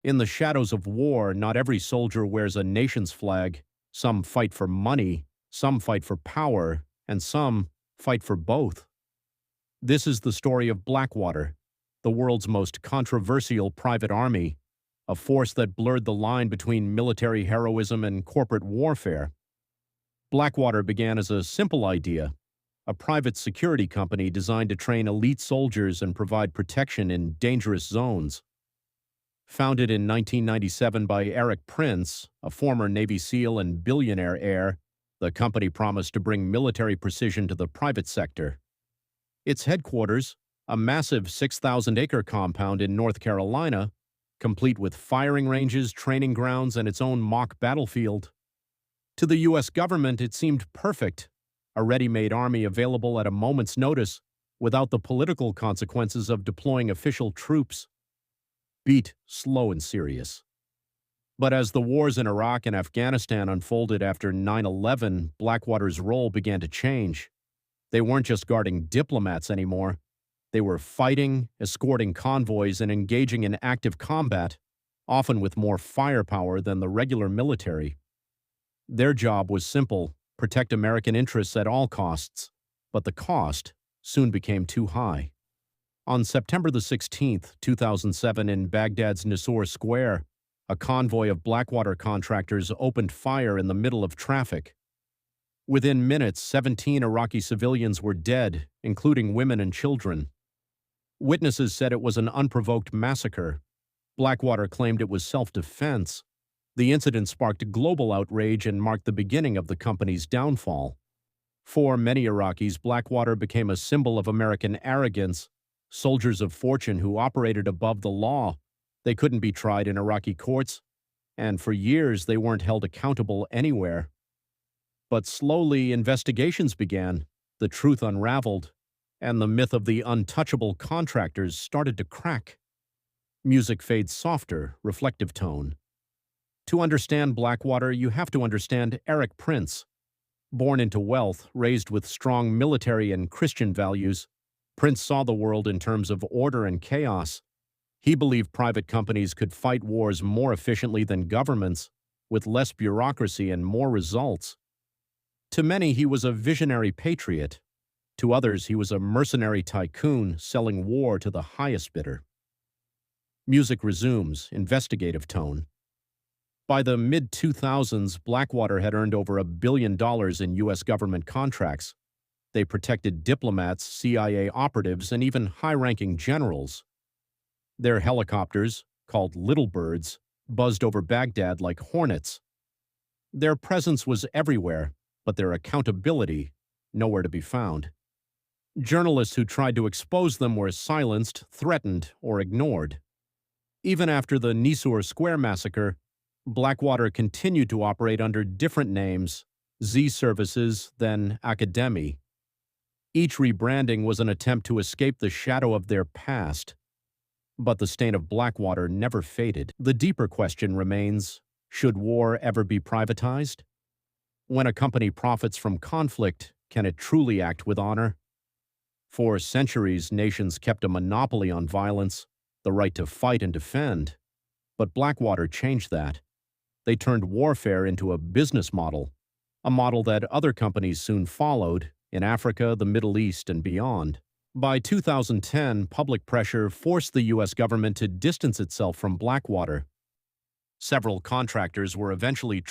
In the shadows of war, not every soldier wears a nation's flag. Some fight for money, some fight for power, and some fight for both. This is the story of Blackwater, the world's most controversial private army, a force that blurred the line between military heroism and corporate warfare. Blackwater began as a simple idea, a private security company designed to train elite soldiers and provide protection in dangerous zones. Founded in 1997 by Erik Prince, a former Navy SEAL and billionaire heir, the company promised to bring military precision to the private sector. Its headquarters, a massive 6,000-acre compound in North Carolina, complete with firing ranges, training grounds, and its own mock battlefield. To the U.S. government, it seemed perfect, a ready-made army available at a moment's notice without the political consequences of deploying official troops. Beat slow and serious. But as the wars in Iraq and Afghanistan unfolded after 9/11, Blackwater's role began to change. They weren't just guarding diplomats anymore. They were fighting, escorting convoys, and engaging in active combat, often with more firepower than the regular military. Their job was simple: protect American interests at all costs. But the cost soon became too high. On September the 16th, 2007, in Baghdad's Nisour Square, a convoy of Blackwater contractors opened fire in the middle of traffic. Within minutes, 17 Iraqi civilians were dead, including women and children. Witnesses said it was an unprovoked massacre. Blackwater claimed it was self-defense. The incident sparked global outrage and marked the beginning of the company's downfall. For many Iraqis, Blackwater became a symbol of American arrogance, soldiers of fortune who operated above the law. They couldn't be tried in Iraqi courts, and for years they weren't held accountable anywhere. But slowly, investigations began, the truth unraveled, and the myth of the untouchable contractors started to crack. Music fades softer, reflective tone. To understand Blackwater, you have to understand Erik Prince. Born into wealth, raised with strong military and Christian values, Prince saw the world in terms of order and chaos. He believed private companies could fight wars more efficiently than governments, with less bureaucracy and more results. To many, he was a visionary patriot. To others, he was a mercenary tycoon selling war to the highest bidder. Music resumes, investigative tone. By the mid-2000s, Blackwater had earned over $1 billion in U.S. government contracts. They protected diplomats, CIA operatives, and even high-ranking generals. Their helicopters, called Little Birds, buzzed over Baghdad like hornets. Their presence was everywhere, but their accountability nowhere to be found. Journalists who tried to expose them were silenced, threatened, or ignored. Even after the Nisour Square massacre, Blackwater continued to operate under different names, Z Services, then Academy. Each rebranding was an attempt to escape the shadow of their past. But the stain of Blackwater never faded. The deeper question remains, should war ever be privatized? When a company profits from conflict, can it truly act with honor? For centuries, nations kept a monopoly on violence, the right to fight and defend. But Blackwater changed that. They turned warfare into a business model, a model that other companies soon followed in Africa, the Middle East, and beyond. By 2010, public pressure forced the U.S. government to distance itself from Blackwater. Several contractors were eventually